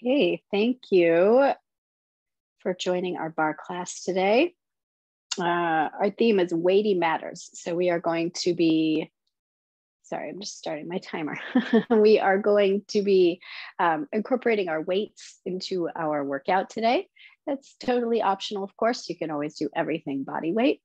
Okay, thank you for joining our barre class today. Our theme is weighty matters. So we are going to be, sorry, I'm just starting my timer. We are going to be incorporating our weights into our workout today. That's totally optional, of course. You can always do everything body weight.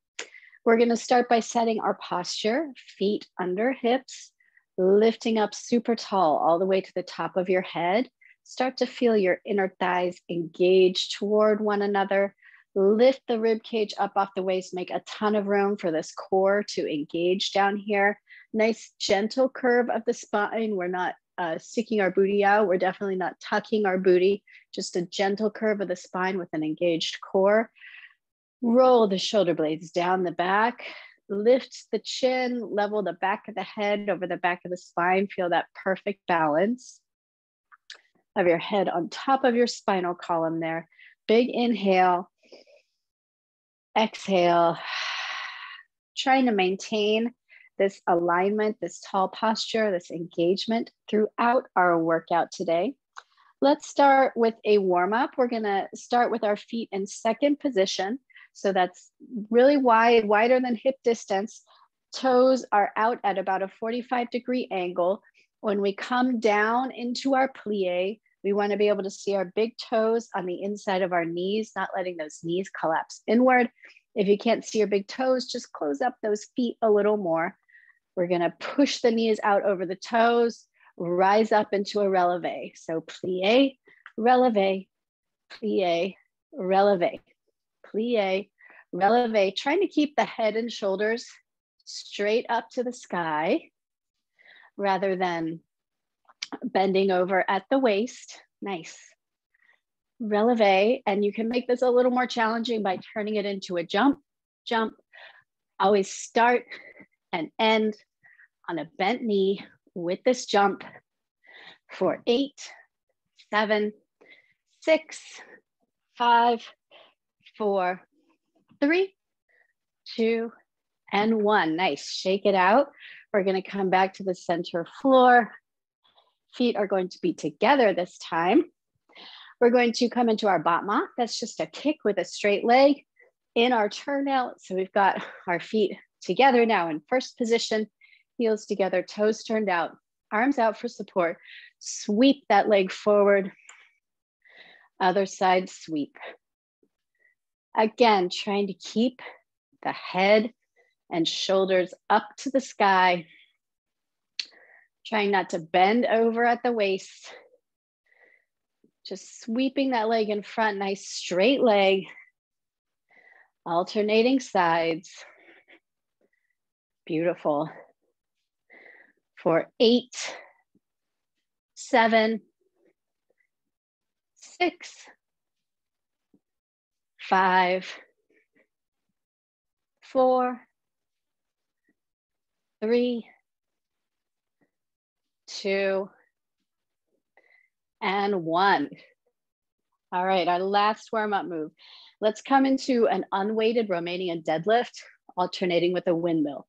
We're going to start by setting our posture, feet under hips, lifting up super tall all the way to the top of your head. Start to feel your inner thighs engage toward one another. Lift the rib cage up off the waist, make a ton of room for this core to engage down here. Nice gentle curve of the spine. We're not sticking our booty out. We're definitely not tucking our booty, just a gentle curve of the spine with an engaged core. Roll the shoulder blades down the back, lift the chin, level the back of the head over the back of the spine. Feel that perfect balance of your head on top of your spinal column there. Big inhale, exhale, trying to maintain this alignment, this tall posture, this engagement throughout our workout today. Let's start with a warm-up. We're gonna start with our feet in second position. So that's really wide, wider than hip distance. Toes are out at about a 45-degree angle. When we come down into our plie, we want to be able to see our big toes on the inside of our knees, not letting those knees collapse inward. If you can't see your big toes, just close up those feet a little more. We're going to push the knees out over the toes, rise up into a releve. So plie, releve, plie, releve, plie, releve. Trying to keep the head and shoulders straight up to the sky rather than bending over at the waist. Nice. Releve, and you can make this a little more challenging by turning it into a jump, jump. Always start and end on a bent knee with this jump for 8, 7, 6, 5, 4, 3, 2, and 1. Nice. Shake it out. We're going to come back to the center floor. Feet are going to be together this time. We're going to come into our battement. That's just a kick with a straight leg in our turnout. So we've got our feet together now in first position, heels together, toes turned out, arms out for support. Sweep that leg forward. Other side sweep. Again, trying to keep the head and shoulders up to the sky. Trying not to bend over at the waist. Just sweeping that leg in front, nice straight leg. Alternating sides. Beautiful. For 8, 7, 6, 5, 4, 3, 2, and 1. All right, our last warm-up move. Let's come into an unweighted Romanian deadlift, alternating with a windmill.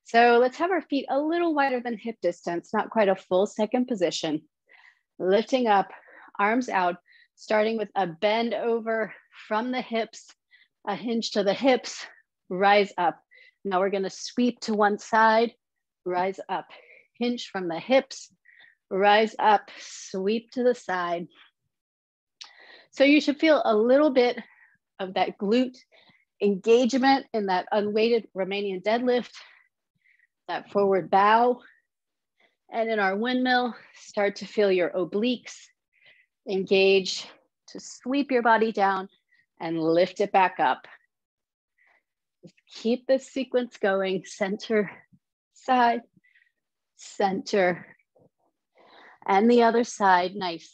So let's have our feet a little wider than hip distance, not quite a full second position. Lifting up, arms out, starting with a bend over from the hips, a hinge to the hips, rise up. Now we're gonna sweep to one side, rise up, hinge from the hips, rise up, sweep to the side. So you should feel a little bit of that glute engagement in that unweighted Romanian deadlift, that forward bow. And in our windmill, start to feel your obliques engage to sweep your body down and lift it back up. Just keep this sequence going, center, side, center, and the other side. Nice.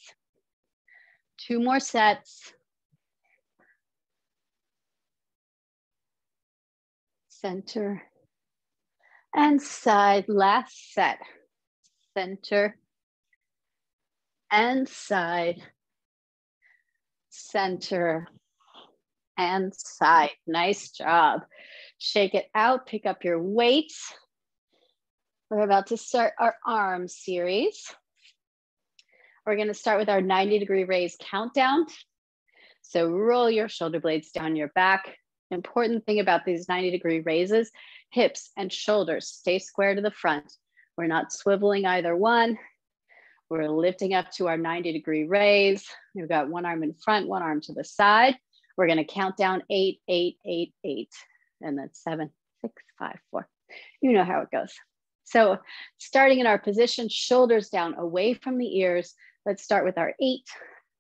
2 more sets. Center and side. Last set. Center and side. Center and side. Nice job. Shake it out. Pick up your weights. We're about to start our arm series. We're gonna start with our 90-degree raise countdown. So roll your shoulder blades down your back. Important thing about these 90-degree raises, hips and shoulders stay square to the front. We're not swiveling either one. We're lifting up to our 90-degree raise. We've got one arm in front, one arm to the side. We're gonna count down 8, 8, 8, 8, and then 7, 6, 5, 4. You know how it goes. So starting in our position, shoulders down away from the ears. Let's start with our 8,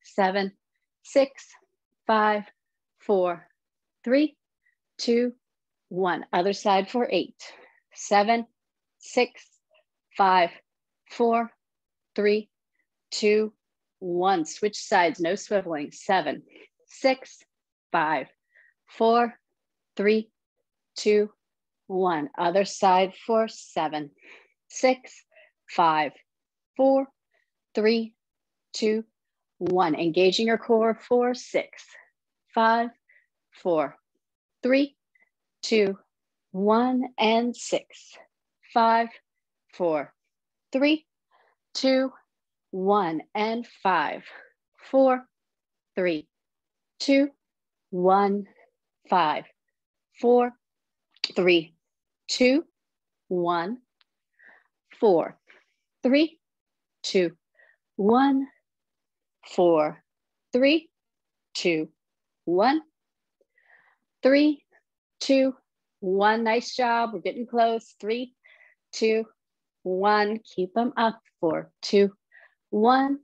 7, 6, 5, 4, 3, 2, 1. Other side for 8, 7, 6, 5, 4, 3, 2, 1. Switch sides, no swiveling. 7, 6, 5, 4, 3, 2, 1. Other side for 7, 6, 5, 4, 3, 2, 1. Engaging your core for 6, 5, 4, 3, 2, 1, and 6, 5, 4, 3, 2, 1, and 5, 4, 3, 2, 1, 5, 4, 3, 2, 1, 4, 3, 2, 1, 4, 3, 2, 1, 3, 2, 1. Nice job. We're getting close. 3, 2, 1. Keep them up. 4, 2, 1,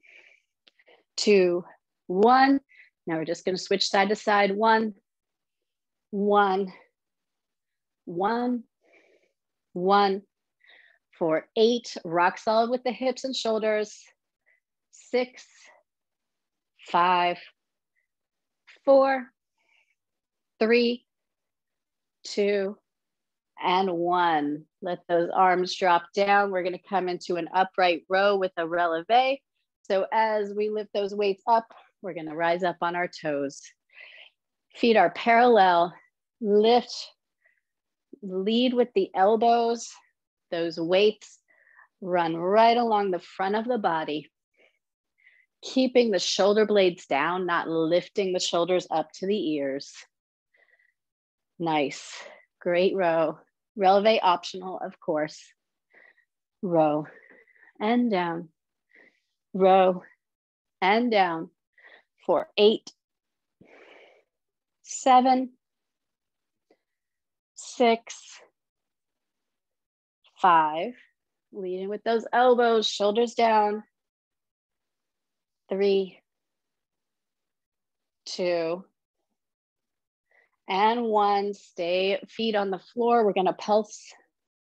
2, 1. Now we're just going to switch side to side. 1, 1, 1, 1. For 8, rock solid with the hips and shoulders. 6, 5, 4, 3, 2, and 1. Let those arms drop down. We're going to come into an upright row with a releve. So as we lift those weights up, we're going to rise up on our toes. Feet are parallel. Lift, lead with the elbows. Those weights run right along the front of the body, keeping the shoulder blades down, not lifting the shoulders up to the ears. Nice, great row. Releve optional, of course. Row and down, row and down for 8, 7, 6, 5, leading with those elbows, shoulders down. 3, 2, and 1. Stay feet on the floor. We're gonna pulse,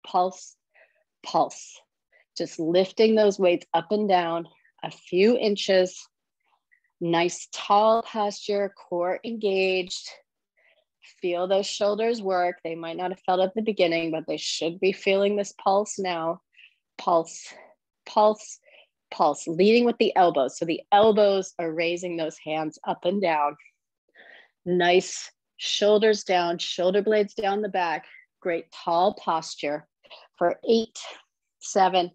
pulse, pulse. Just lifting those weights up and down a few inches. Nice tall posture, core engaged. Feel those shoulders work. They might not have felt at the beginning, but they should be feeling this pulse now. Pulse, pulse, pulse, leading with the elbows. So the elbows are raising those hands up and down. Nice shoulders down, shoulder blades down the back. Great tall posture for 8, 7,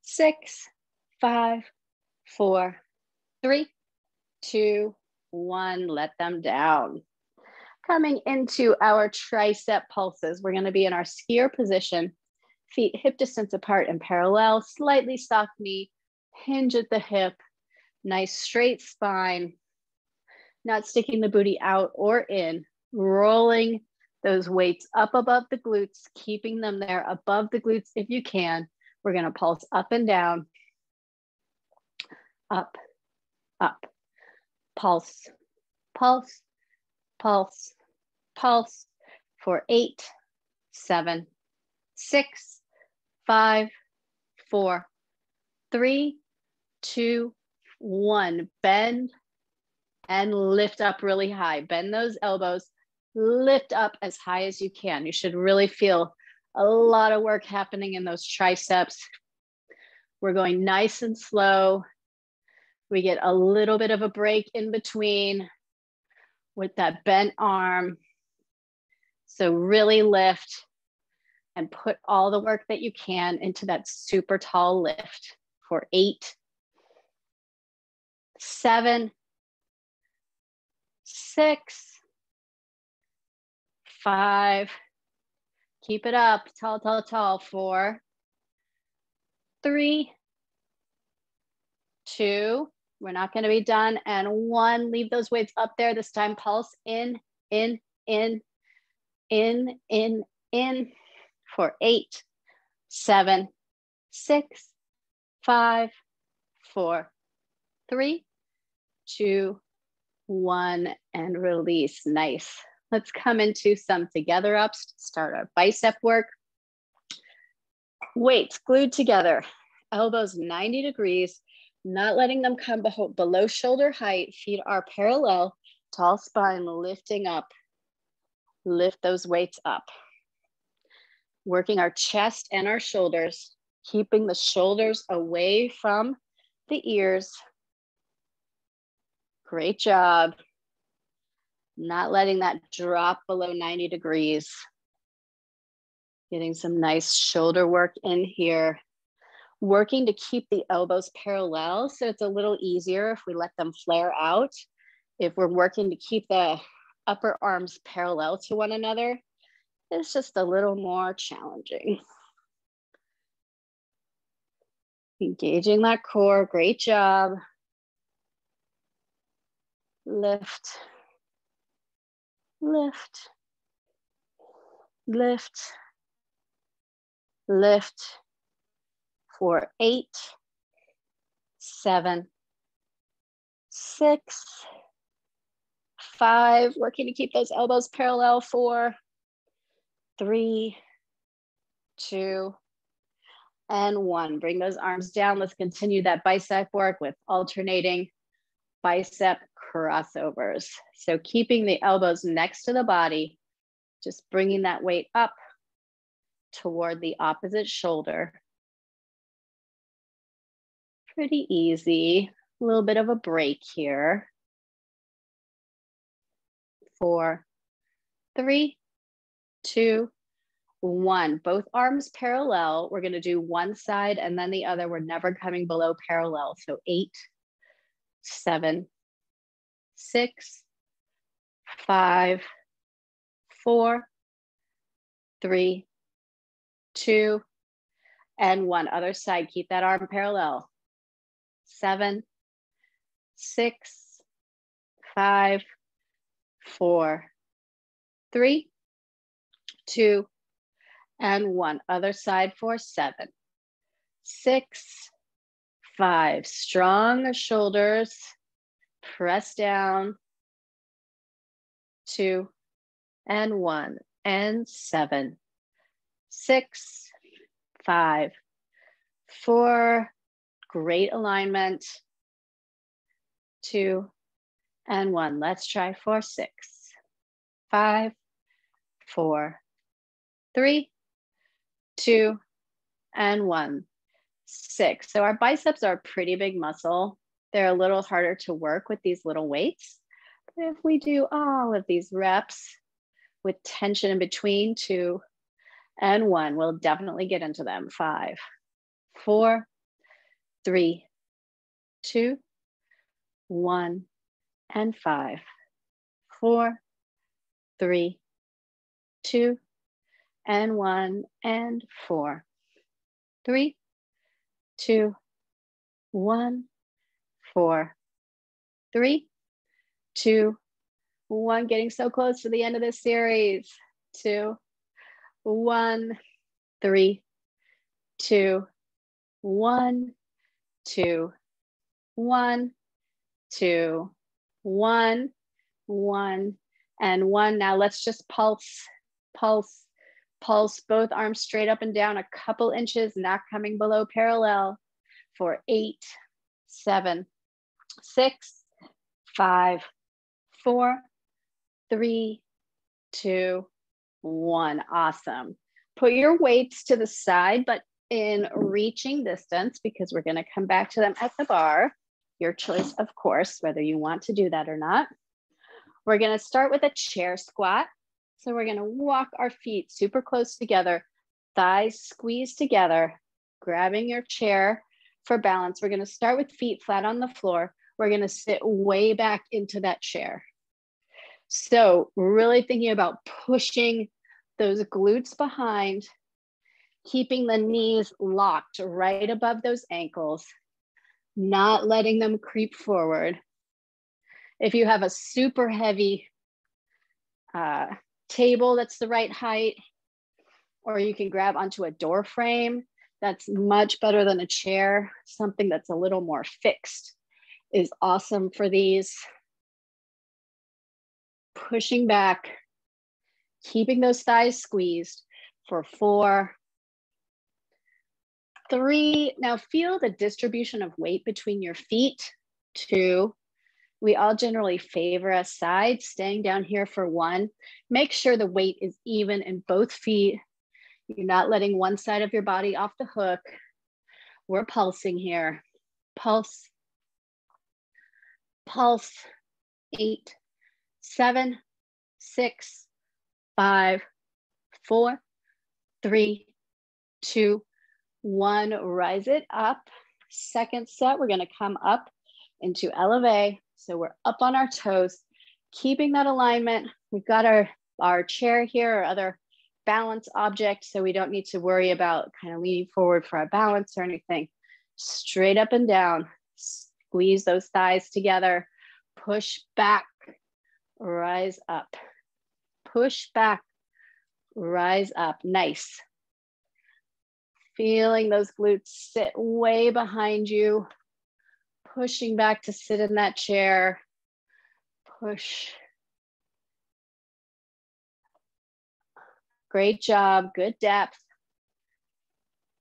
6, 5, 4, 3, 2, 1. Let them down. Coming into our tricep pulses, we're going to be in our skier position, feet hip distance apart and parallel, slightly soft knee, hinge at the hip, nice straight spine, not sticking the booty out or in, rolling those weights up above the glutes, keeping them there above the glutes if you can. We're going to pulse up and down, up, up, pulse, pulse, pulse, pulse for 8, 7, 6, 5, 4, 3, 2, 1. Bend and lift up really high. Bend those elbows, lift up as high as you can. You should really feel a lot of work happening in those triceps. We're going nice and slow. We get a little bit of a break in between with that bent arm. So really lift and put all the work that you can into that super tall lift for 8, 7, 6, 5, keep it up, tall, tall, tall, 4, 3, 2, we're not gonna be done, and 1, leave those weights up there, this time pulse in, in, in, in, in, in, for 8, 7, 6, 5, 4, 3, 2, 1, and release. Nice. Let's come into some together ups to start our bicep work. Weights glued together, elbows 90 degrees, not letting them come below shoulder height. Feet are parallel, tall spine lifting up. Lift those weights up. Working our chest and our shoulders, keeping the shoulders away from the ears. Great job. Not letting that drop below 90 degrees. Getting some nice shoulder work in here. Working to keep the elbows parallel so it's a little easier if we let them flare out. If we're working to keep the upper arms parallel to one another, it's just a little more challenging. Engaging that core, great job. Lift, lift, lift, lift for 8, 7, 6, 5, working to keep those elbows parallel, 4, 3, 2, and 1. Bring those arms down. Let's continue that bicep work with alternating bicep crossovers. So keeping the elbows next to the body, just bringing that weight up toward the opposite shoulder. Pretty easy. A little bit of a break here. 4, 3, 2, 1. Both arms parallel. We're going to do one side and then the other. We're never coming below parallel. So 8, 7, 6, 5, 4, 3, 2, and 1. Other side. Keep that arm parallel. 7, 6, 5, 4, 3, 2, and 1. Other side for 7, 6, 5. Strong shoulders. Press down. 2, and 1, and 7, 6, 5, 4. Great alignment. 2, and 1. Let's try for 6, 5, 4, 3, 2, and 1. 6. So our biceps are a pretty big muscle. They're a little harder to work with these little weights. But if we do all of these reps with tension in between 2 and 1, we'll definitely get into them. 5, 4, 3, 2, 1, and 5, 4, 3, 2, and 1, and 4, 3, 2, 1, 4, 3, 2, 1. Getting so close to the end of this series. 2, 1, 3, 2, 1, 2, 1, 2, 1, 1, and 1. Now let's just pulse, pulse, pulse. Both arms straight up and down a couple inches, not coming below parallel for 8, 7, 6, 5, 4, 3, 2, 1. Awesome. Put your weights to the side, but in reaching distance, because we're going to come back to them at the bar. Your choice, of course, whether you want to do that or not. We're going to start with a chair squat. So we're going to walk our feet super close together, thighs squeeze together, grabbing your chair for balance. We're going to start with feet flat on the floor. we're gonna sit way back into that chair. So really thinking about pushing those glutes behind, keeping the knees locked right above those ankles, not letting them creep forward. If you have a super heavy table that's the right height, or you can grab onto a door frame, that's much better than a chair. Something that's a little more fixed is awesome for these. Pushing back, keeping those thighs squeezed for 4, 3. Now feel the distribution of weight between your feet. 2. We all generally favor a side, staying down here for 1. Make sure the weight is even in both feet. You're not letting one side of your body off the hook. We're pulsing here. Pulse, pulse. 8, 7, 6, 5, 4, 3, 2, 1. Rise it up. Second set, we're gonna come up into Releve. So we're up on our toes, keeping that alignment. We've got our chair here or other balance object, so we don't need to worry about kind of leaning forward for our balance or anything. Straight up and down. Squeeze those thighs together. Push back, rise up. Push back, rise up. Nice. Feeling those glutes sit way behind you. Pushing back to sit in that chair. Push. Great job, good depth.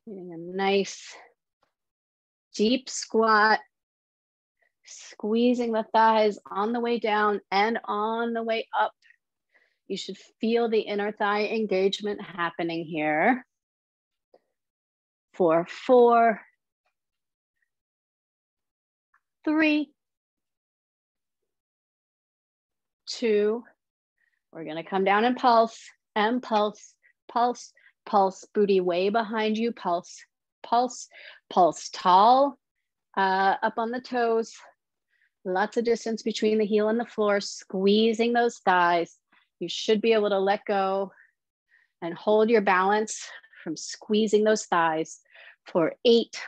Getting a nice deep squat. Squeezing the thighs on the way down and on the way up. You should feel the inner thigh engagement happening here. For 4, 3, 2. We're gonna come down and pulse, pulse, pulse, booty way behind you, pulse, pulse, pulse tall, up on the toes, lots of distance between the heel and the floor, squeezing those thighs. You should be able to let go and hold your balance from squeezing those thighs for 8,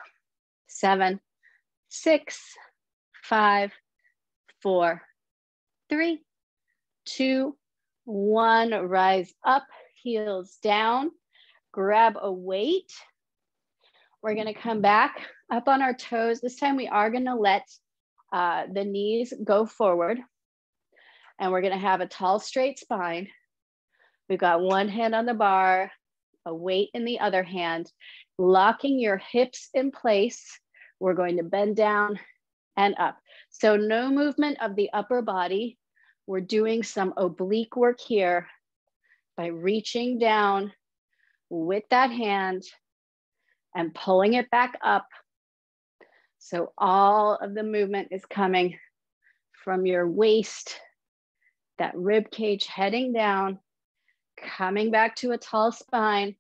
7, 6, 5, 4, 3, 2, 1. Rise up, heels down, grab a weight. We're gonna come back up on our toes. This time we are gonna let the knees go forward, and we're gonna have a tall, straight spine. We've got one hand on the bar, a weight in the other hand, locking your hips in place. We're going to bend down and up. So no movement of the upper body. We're doing some oblique work here by reaching down with that hand and pulling it back up. So all of the movement is coming from your waist, that rib cage heading down, coming back to a tall spine,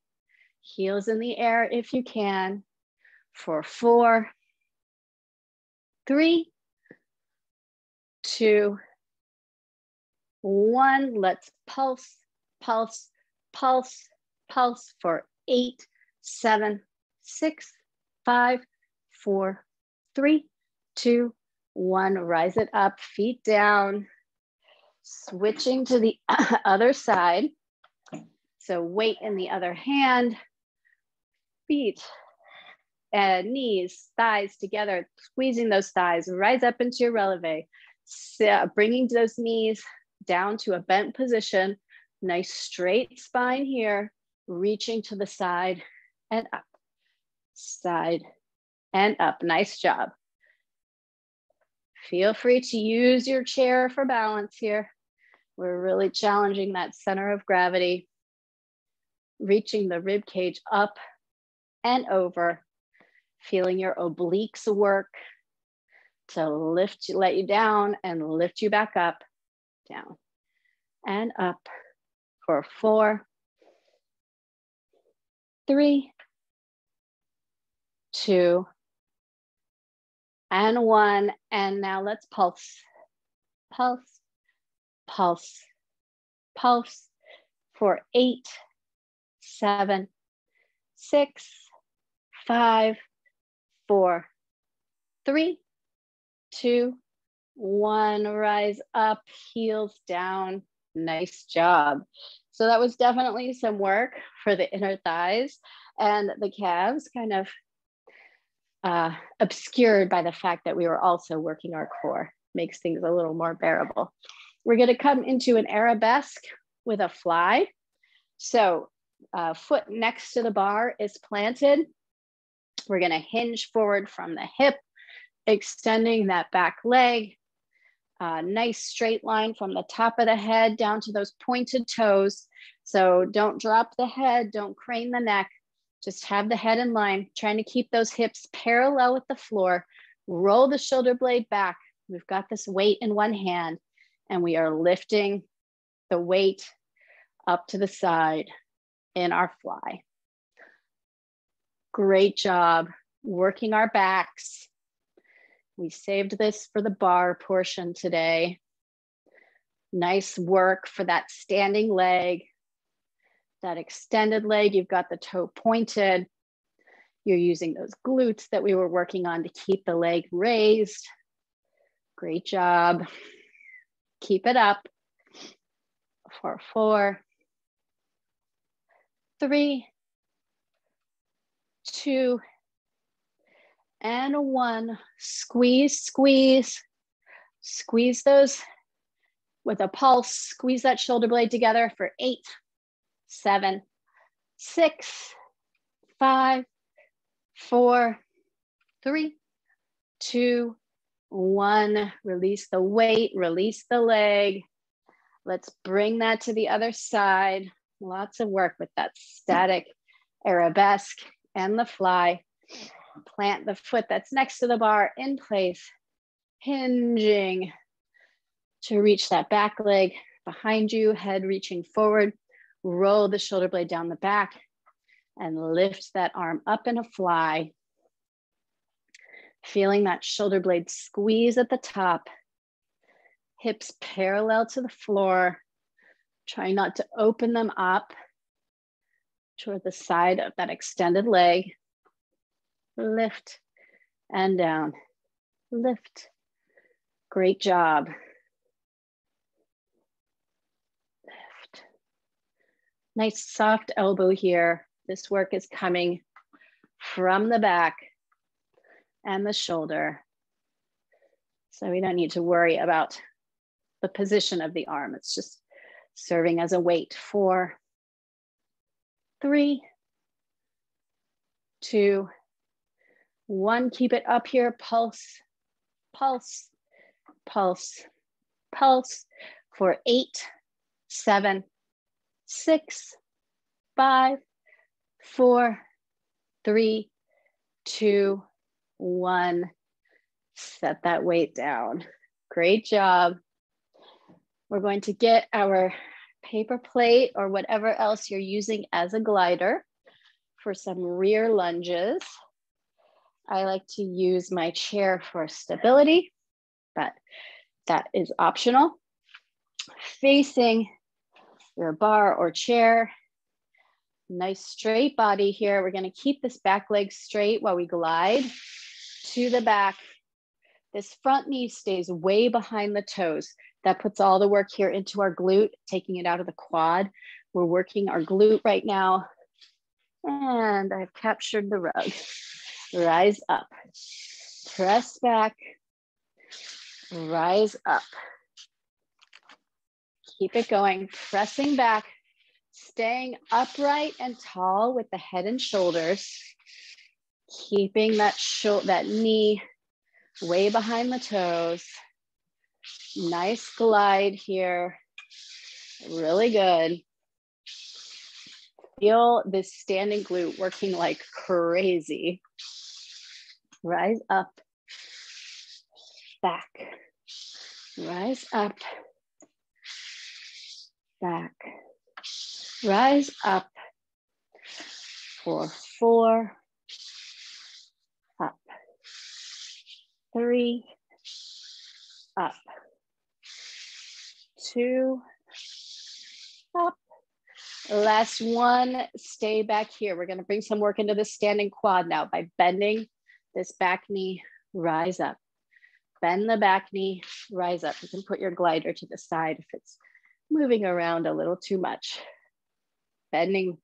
heels in the air if you can, for 4, 3, 2, 1. Let's pulse, pulse, pulse, pulse for 8, 7, 6, 5, 4, 3, 2, 1. Rise it up, feet down. Switching to the other side. So weight in the other hand, feet and knees, thighs together, squeezing those thighs. Rise up into your releve. Bringing those knees down to a bent position. Nice straight spine here. Reaching to the side and up. Side and up. Nice job. Feel free to use your chair for balance here. We're really challenging that center of gravity. Reaching the rib cage up and over. Feeling your obliques work to lift you, let you down and lift you back up, down and up for 4, 3, 2, and 1. And now let's pulse, pulse, pulse, pulse for 8, 7, 6, 5, 4, 3, 2, 1. Rise up, heels down. Nice job. So that was definitely some work for the inner thighs and the calves, kind of obscured by the fact that we were also working our core. Makes things a little more bearable. We're going to come into an arabesque with a fly. So foot next to the bar is planted. We're going to hinge forward from the hip, extending that back leg. Nice straight line from the top of the head down to those pointed toes. So don't drop the head, don't crane the neck. Just have the head in line, trying to keep those hips parallel with the floor. Roll the shoulder blade back. We've got this weight in one hand, and we are lifting the weight up to the side in our fly. Great job working our backs. We saved this for the bar portion today. Nice work for that standing leg. That extended leg, you've got the toe pointed. You're using those glutes that we were working on to keep the leg raised. Great job. Keep it up. For 4, 3, 2, and 1. Squeeze, squeeze. Squeeze those with a pulse. Squeeze that shoulder blade together for 8, 7, 6, 5, 4, 3, 2, 1. Release the weight, release the leg. Let's bring that to the other side. Lots of work with that static arabesque and the fly. Plant the foot that's next to the bar in place, hinging to reach that back leg behind you, head reaching forward. Roll the shoulder blade down the back and lift that arm up in a fly. Feeling that shoulder blade squeeze at the top. Hips parallel to the floor. Try not to open them up toward the side of that extended leg. Lift and down. Lift. Great job. Lift. Nice soft elbow here. This work is coming from the back and the shoulder. So we don't need to worry about the position of the arm. It's just serving as a weight. 4, 3, 2, 1. Keep it up here. Pulse, pulse, pulse, pulse for 8, 7, 6, 5, 4, 3, 2, 1. Set that weight down. Great job. We're going to get our paper plate or whatever else you're using as a glider for some rear lunges. I like to use my chair for stability, but that is optional. Facing your bar or chair. Nice straight body here. We're going to keep this back leg straight while we glide to the back. This front knee stays way behind the toes. That puts all the work here into our glute, taking it out of the quad. We're working our glute right now. And I've captured the rug. Rise up. Press back. Rise up. Keep it going. Pressing back. Staying upright and tall with the head and shoulders. Keeping that knee way behind the toes. Nice glide here. Really good. Feel this standing glute working like crazy. Rise up. Back. Rise up. Back. Rise up. For 4. Up. 3, up, 2, up. Last one, stay back here. We're gonna bring some work into the standing quad now by bending this back knee, rise up. Bend the back knee, rise up. You can put your glider to the side if it's moving around a little too much. Bending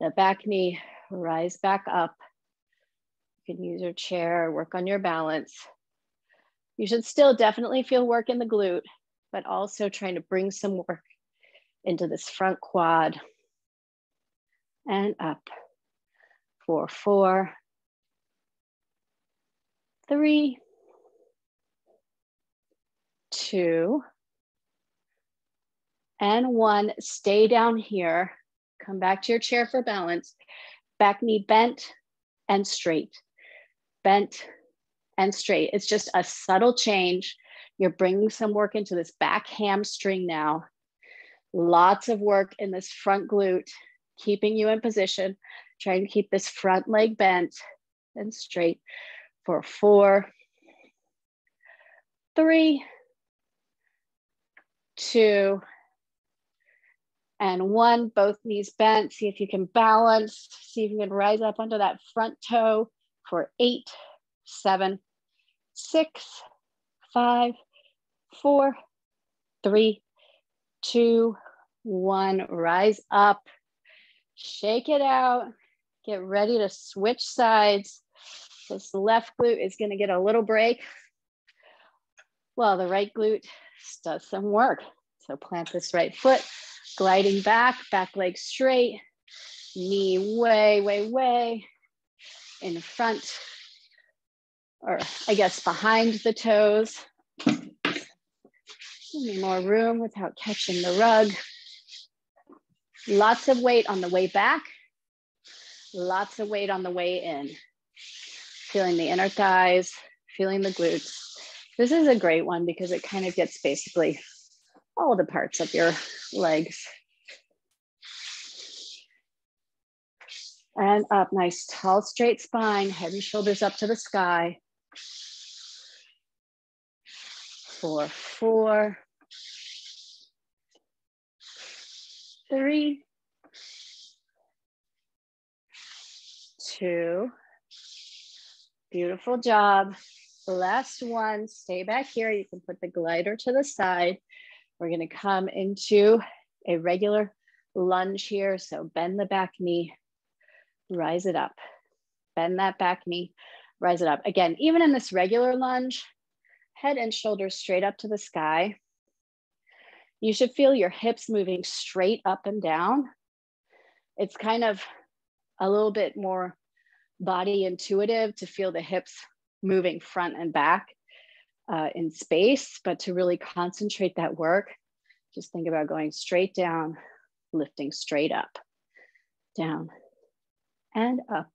the back knee, rise back up. You can use your chair, work on your balance. You should still definitely feel work in the glute, but also trying to bring some work into this front quad. And up for 4, 3, 2, and 1. Stay down here. Come back to your chair for balance. Back knee bent and straight. Bent and straight. It's just a subtle change. You're bringing some work into this back hamstring now. Lots of work in this front glute, keeping you in position, trying to keep this front leg bent and straight for 4, 3, 2, and 1. Both knees bent. See if you can balance. See if you can rise up onto that front toe for 8, 7, 6, 5, 4, 3, 2, 1. Rise up. Shake it out. Get ready to switch sides. This left glute is going to get a little break while the right glute does some work. So plant this right foot, gliding back, back leg straight, knee way, way, way in front, or I guess behind the toes. Need more room without catching the rug. Lots of weight on the way back, lots of weight on the way in. Feeling the inner thighs, feeling the glutes. This is a great one because it kind of gets basically all the parts of your legs. And up, nice tall straight spine, head and shoulders up to the sky. For 4, 3, 2, beautiful job. Last one, stay back here. You can put the glider to the side. We're gonna come into a regular lunge here. So bend the back knee, rise it up. Bend that back knee, rise it up. Again, even in this regular lunge, head and shoulders straight up to the sky. You should feel your hips moving straight up and down. It's kind of a little bit more body intuitive to feel the hips moving front and back in space, but to really concentrate that work, just think about going straight down, lifting straight up, down and up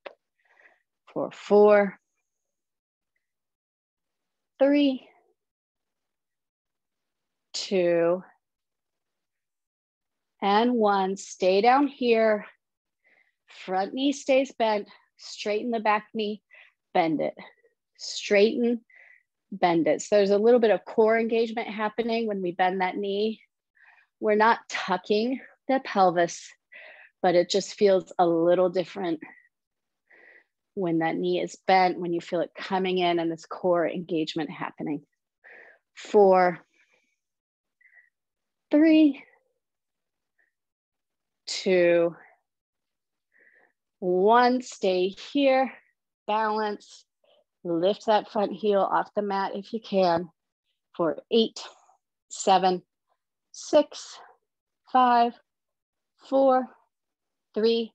for 4, 3, 2, and 1. Stay down here. Front knee stays bent. Straighten the back knee, bend it. Straighten, bend it. So there's a little bit of core engagement happening when we bend that knee. We're not tucking the pelvis, but it just feels a little different when that knee is bent, when you feel it coming in and this core engagement happening. 4, 3, 2, 1. Stay here, balance, lift that front heel off the mat if you can for 8, 7, 6, 5, 4, 3,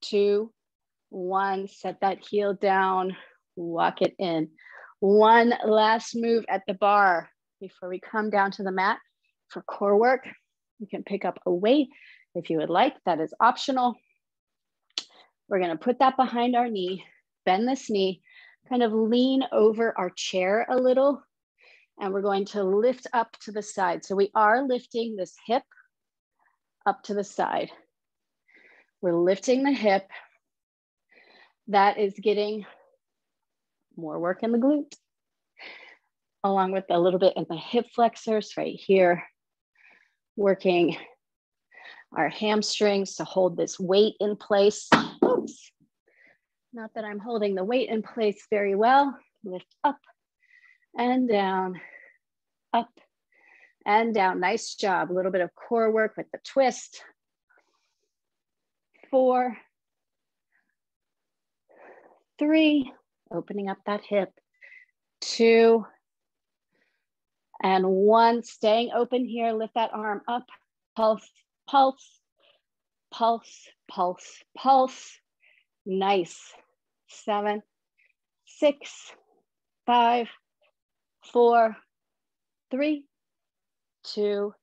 2, 1. Set that heel down, walk it in. One last move at the bar before we come down to the mat for core work. You can pick up a weight if you would like, that is optional. We're gonna put that behind our knee, bend this knee, kind of lean over our chair a little, and we're going to lift up to the side. So we are lifting this hip up to the side. We're lifting the hip. That is getting more work in the glute. along with a little bit in the hip flexors right here, working our hamstrings to hold this weight in place. Oops. Not that I'm holding the weight in place very well. Lift up and down, up and down. Nice job. A little bit of core work with the twist. 4, 3, opening up that hip. 2, and 1. Staying open here. Lift that arm up. Pulse, pulse, pulse, pulse, pulse. Nice. 7, 6, 5, 4, 3, 2,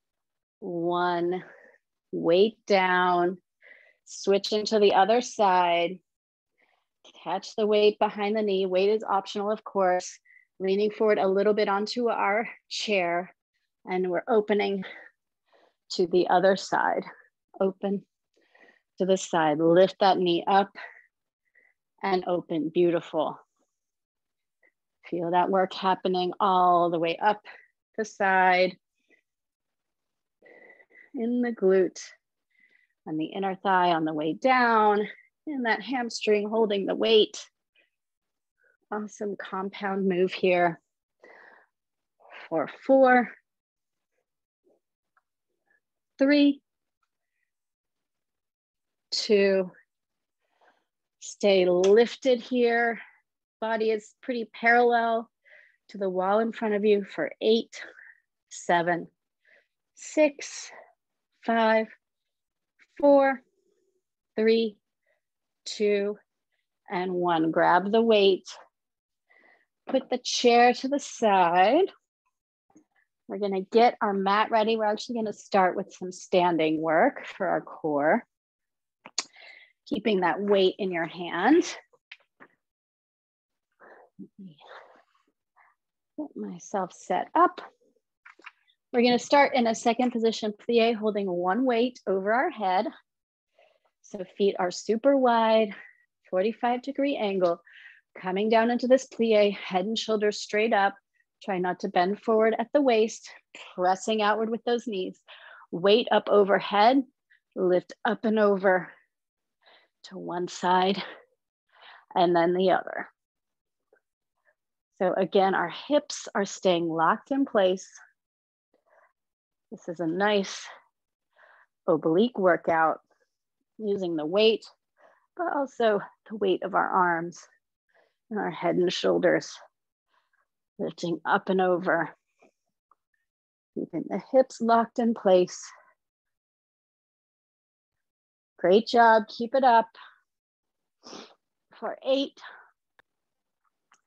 1. Weight down. Switch into the other side. Catch the weight behind the knee. Weight is optional, of course. Leaning forward a little bit onto our chair. And we're opening to the other side. Open to the side. Lift that knee up and open. Beautiful. Feel that work happening all the way up the side. In the glute. On the inner thigh on the way down. In that hamstring holding the weight. Awesome compound move here. For 4, 3, 2. Stay lifted here. Body is pretty parallel to the wall in front of you for 8, 7, 6, 5, 4, 3, 2, and 1. Grab the weight. Put the chair to the side. We're going to get our mat ready. We're actually going to start with some standing work for our core. Keeping that weight in your hand. Let me get myself set up. We're going to start in a second position plie, holding one weight over our head. So feet are super wide, 45-degree angle. Coming down into this plie, head and shoulders straight up. Try not to bend forward at the waist, pressing outward with those knees. Weight up overhead, lift up and over to one side and then the other. So again, our hips are staying locked in place. This is a nice oblique workout using the weight, but also the weight of our arms and our head and shoulders, lifting up and over, keeping the hips locked in place. Great job, keep it up. For 8,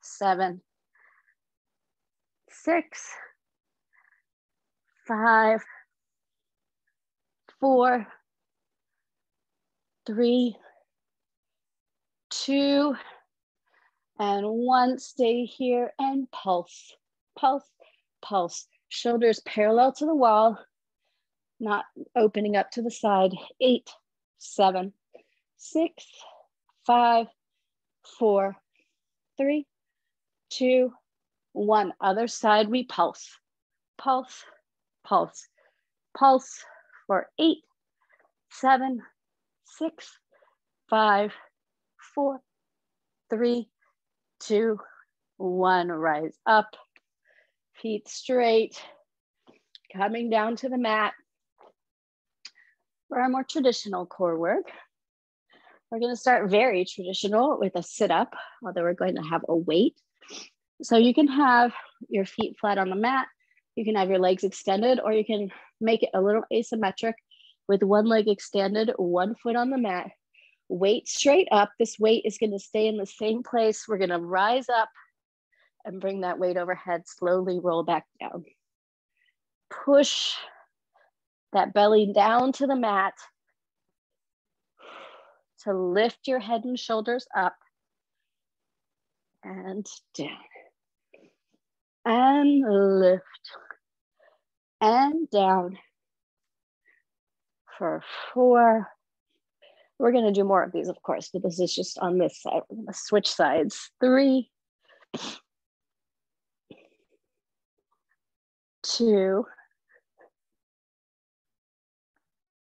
7, 6, 5, 4, 3, 2, and 1. Stay here and pulse, pulse, pulse. Shoulders parallel to the wall, not opening up to the side. 8, 7, 6, 5, 4, 3, 2, 1. Other side, we pulse, pulse, pulse, pulse. For 8, 7, 6, 5, 4, 3, 2, 1. Rise up, feet straight, coming down to the mat. For our more traditional core work, we're going to start very traditional with a sit-up, although we're going to have a weight. So you can have your feet flat on the mat, you can have your legs extended, or you can make it a little asymmetric with one leg extended, one foot on the mat. Weight straight up. This weight is going to stay in the same place. We're going to rise up and bring that weight overhead, slowly roll back down. Push that belly down to the mat to lift your head and shoulders up and down. And lift and down. For 4. We're going to do more of these, of course, but this is just on this side. We're going to switch sides. 3, 2,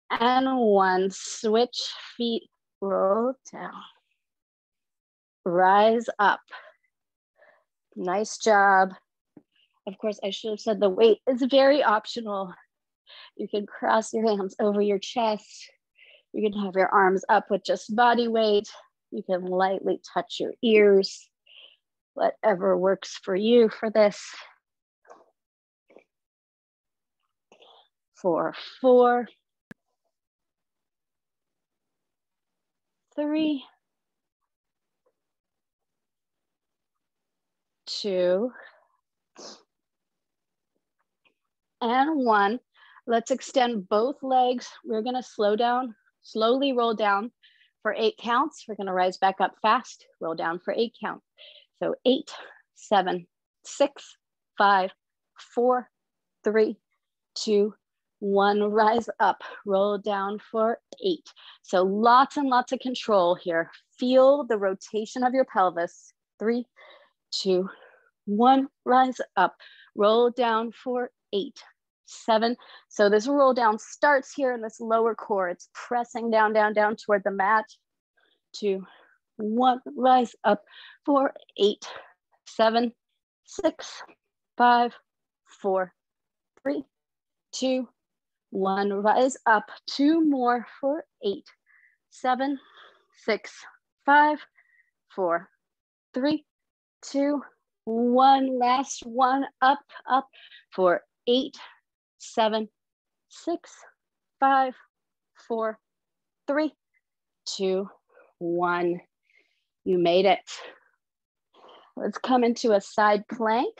and 1. Switch feet, roll down. Rise up. Nice job. Of course, I should have said the weight is very optional. You can cross your hands over your chest. You can have your arms up with just body weight. You can lightly touch your ears. Whatever works for you for this. For 4, 3, 2, and 1. Let's extend both legs. We're gonna slow down, slowly roll down for 8 counts. We're gonna rise back up fast, roll down for 8 counts. So 8, 7, 6, 5, 4, 3, 2, 1. Rise up, roll down for 8. So lots and lots of control here. Feel the rotation of your pelvis. 3, 2, 1. Rise up, roll down for 8, 7. So this roll down starts here in this lower core. It's pressing down, down, down toward the mat. 2, 1. Rise up for 8, 7, 6, 5, 4, 3, 2, 1. Rise up. 2 more for 8, 7, 6, 5, 4, 3, 2, 1. Last one. Up, up for 8, 7, 6, 5, 4, 3, 2, 1. You made it. Let's come into a side plank.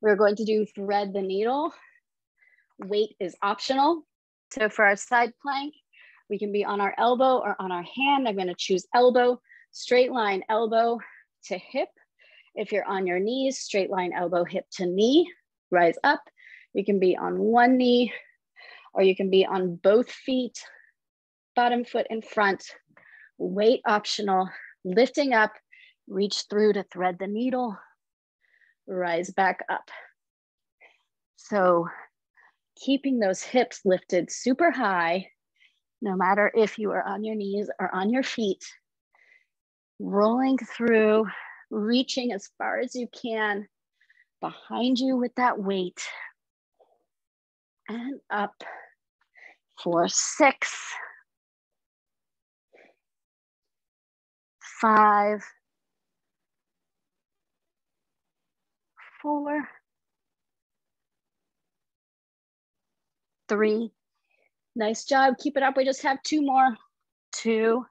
We're going to do thread the needle. Weight is optional. So for our side plank, we can be on our elbow or on our hand. I'm going to choose elbow, straight line elbow to hip. If you're on your knees, straight line elbow, hip to knee, rise up. You can be on one knee, or you can be on both feet, bottom foot in front, weight optional, lifting up, reach through to thread the needle, rise back up. So keeping those hips lifted super high, no matter if you are on your knees or on your feet, rolling through, reaching as far as you can behind you with that weight, and up for 6, 5, 4, 3. Nice job. Keep it up. We just have 2 more. 2.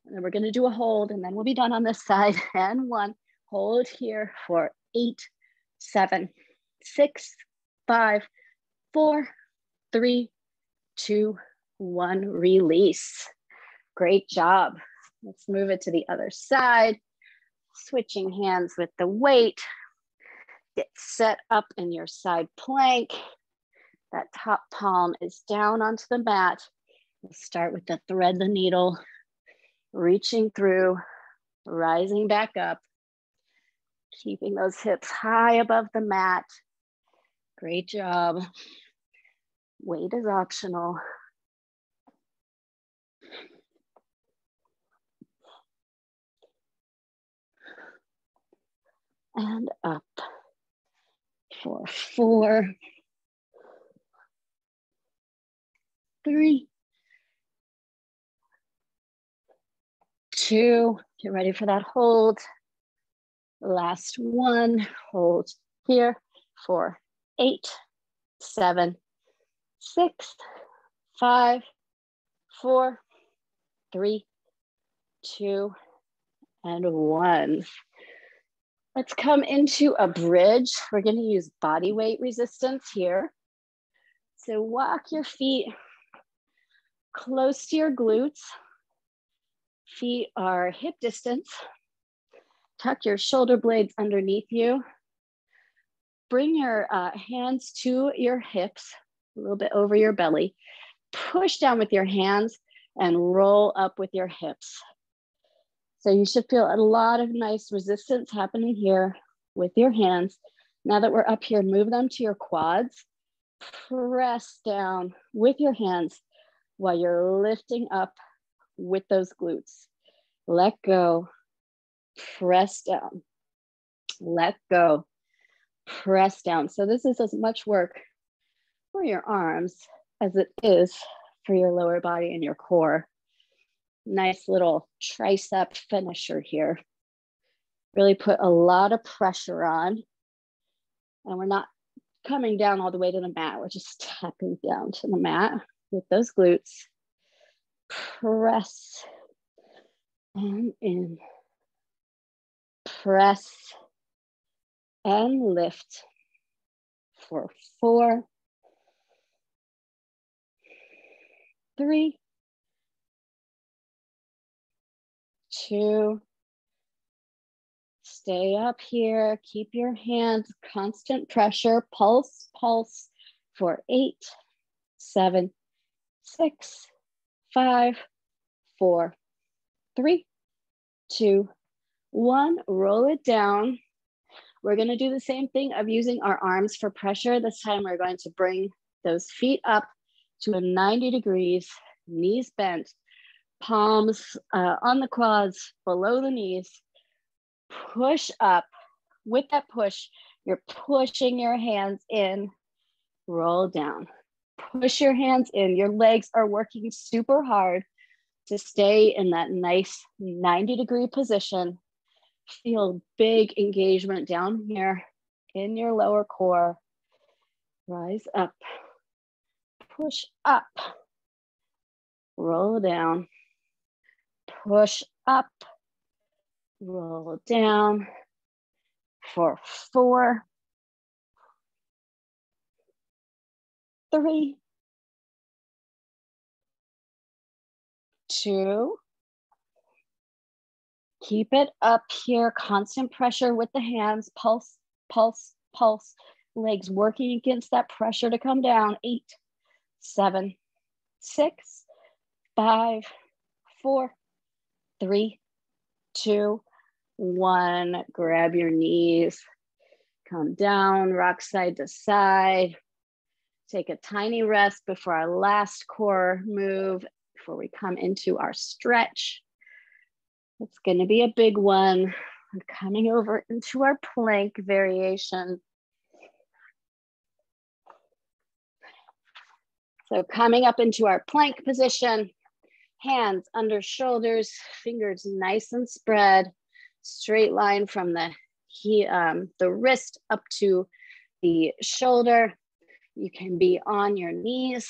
And then we're going to do a hold, and then we'll be done on this side. And 1. Hold here for 8, 7, 6, 5, 4, 3, 2, 1. Release. Great job. Let's move it to the other side. Switching hands with the weight. Get set up in your side plank. That top palm is down onto the mat. We'll start with the thread the needle, reaching through, rising back up, keeping those hips high above the mat. Great job. Weight is optional. And up for 4, 3, 2, get ready for that hold. Last one, hold here for 8, 7, 6, 5, 4, 3, 2, and 1. Let's come into a bridge. We're going to use body weight resistance here. So walk your feet close to your glutes. Feet are hip distance. Tuck your shoulder blades underneath you. Bring your hands to your hips, a little bit over your belly. Push down with your hands and roll up with your hips. So you should feel a lot of nice resistance happening here with your hands. Now that we're up here, move them to your quads. Press down with your hands while you're lifting up with those glutes. Let go, press down, let go, press down. So this is as much work for your arms as it is for your lower body and your core. Nice little tricep finisher here. Really put a lot of pressure on. And we're not coming down all the way to the mat. We're just tapping down to the mat with those glutes. Press and in. Press and lift for 4, 3, 2. Stay up here. Keep your hands, constant pressure. Pulse, pulse for 8, 7, 6, 5, 4, 3, 2, 1. Roll it down. We're going to do the same thing of using our arms for pressure. This time we're going to bring those feet up to a 90 degrees, knees bent, palms on the quads, below the knees. Push up. With that push, you're pushing your hands in, roll down. Push your hands in. Your legs are working super hard to stay in that nice 90-degree position. Feel big engagement down here in your lower core. Rise up. Push up. Roll down. Push up. Roll down for 4, 3, 2. Keep it up here. Constant pressure with the hands. Pulse, pulse, pulse. Legs working against that pressure to come down. 8, 7, 6, 5, 4, 3, 2, 1. Grab your knees. Come down, rock side to side. Take a tiny rest before our last core move, before we come into our stretch. It's going to be a big one. We're coming over into our plank variation. So coming up into our plank position, hands under shoulders, fingers nice and spread, straight line from the wrist up to the shoulder. You can be on your knees.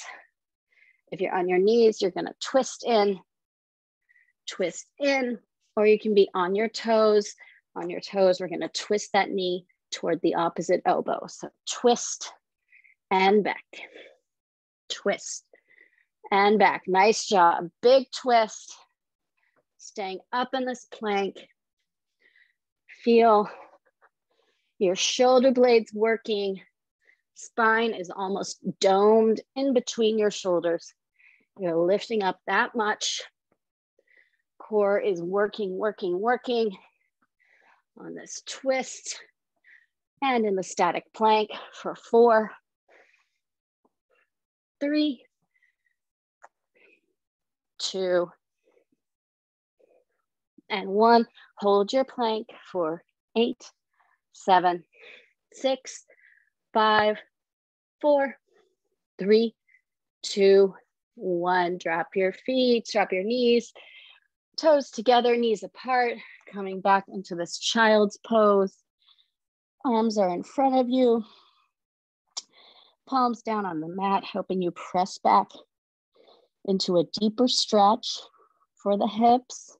If you're on your knees, you're going to twist in, or you can be on your toes. On your toes, we're going to twist that knee toward the opposite elbow. So twist and back, twist and back. Nice job. Big twist. Staying up in this plank. Feel your shoulder blades working. Spine is almost domed in between your shoulders. You're lifting up that much. Core is working, working, working on this twist and in the static plank for 4, 3, 2, and 1. Hold your plank for 8, 7, 6, 5, 4, 3, 2, 1. Drop your feet, drop your knees, toes together, knees apart, coming back into this child's pose. Arms are in front of you. Palms down on the mat, helping you press back into a deeper stretch for the hips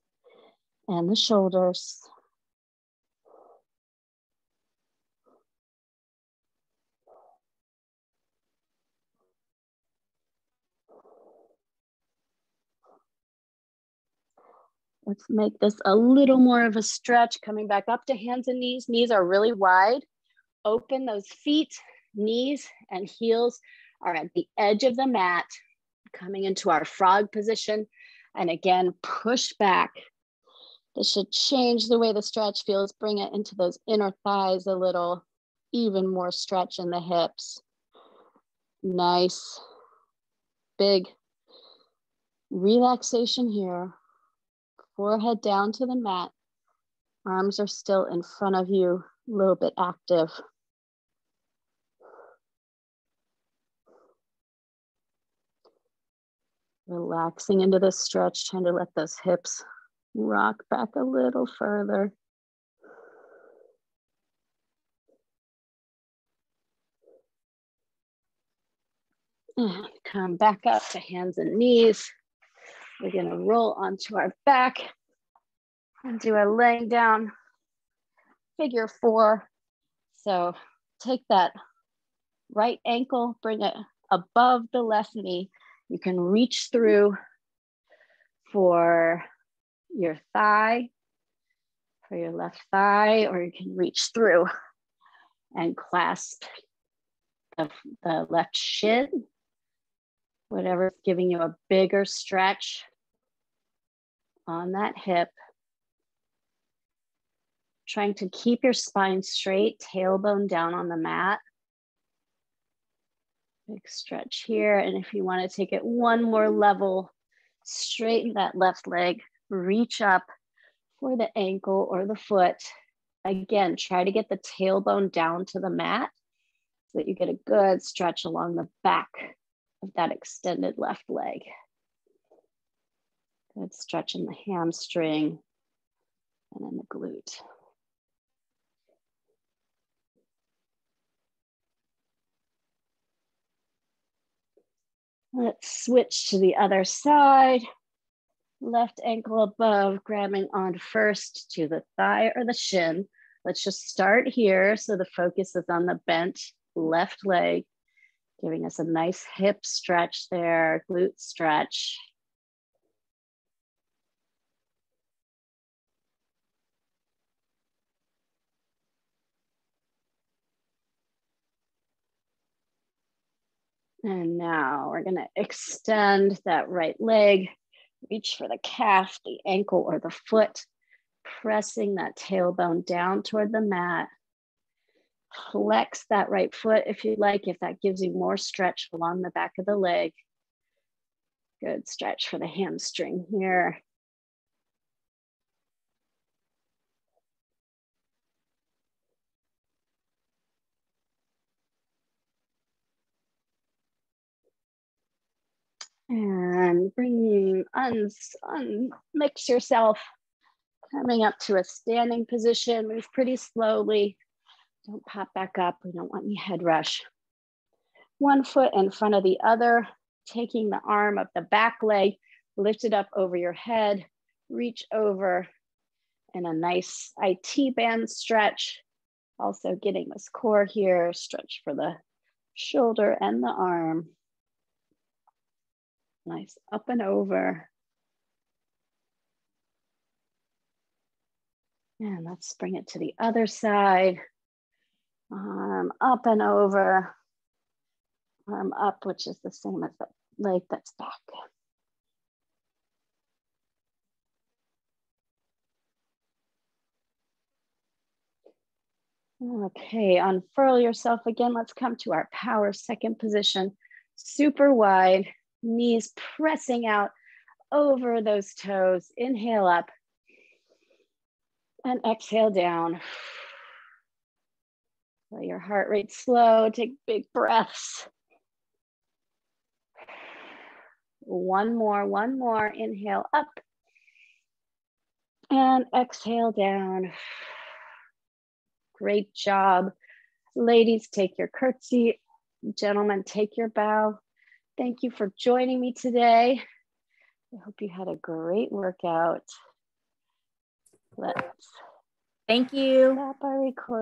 and the shoulders. Let's make this a little more of a stretch, coming back up to hands and knees. Knees are really wide. Open those feet, knees and heels are at the edge of the mat, coming into our frog position. And again, push back. This should change the way the stretch feels. Bring it into those inner thighs a little. even more stretch in the hips. Nice, big relaxation here. Forehead down to the mat. Arms are still in front of you, a little bit active. Relaxing into the stretch, trying to let those hips rock back a little further. And come back up to hands and knees. We're gonna roll onto our back and do a laying down figure 4. So take that right ankle, bring it above the left knee. You can reach through for your thigh, for your left thigh, or you can reach through and clasp the left shin, whatever's giving you a bigger stretch on that hip. Trying to keep your spine straight, tailbone down on the mat. Big stretch here. And if you want to take it one more level, straighten that left leg, reach up for the ankle or the foot. Again, try to get the tailbone down to the mat so that you get a good stretch along the back of that extended left leg. Good stretch in the hamstring and in the glute. Let's switch to the other side. Left ankle above, grabbing on first to the thigh or the shin. Let's just start here so the focus is on the bent left leg, giving us a nice hip stretch there, glute stretch. And now we're gonna extend that right leg, reach for the calf, the ankle, or the foot, pressing that tailbone down toward the mat. Flex that right foot if you'd like, if that gives you more stretch along the back of the leg. Good stretch for the hamstring here. And bringing, unmix yourself, coming up to a standing position, move pretty slowly. Don't pop back up, we don't want any head rush. One foot in front of the other, taking the arm of the back leg, lift it up over your head, reach over in a nice IT band stretch. Also getting this core here, stretch for the shoulder and the arm. Nice up and over. And let's bring it to the other side. Arm up and over. Arm up, which is the same as the leg that's back. Okay, unfurl yourself again. Let's come to our power second position. Super wide, knees pressing out over those toes. Inhale up and exhale down. Let your heart rate slow, take big breaths. One more. Inhale up and exhale down. Great job. Ladies, take your curtsy. Gentlemen, take your bow. Thank you for joining me today. I hope you had a great workout. Let's Thank you. stop our recording.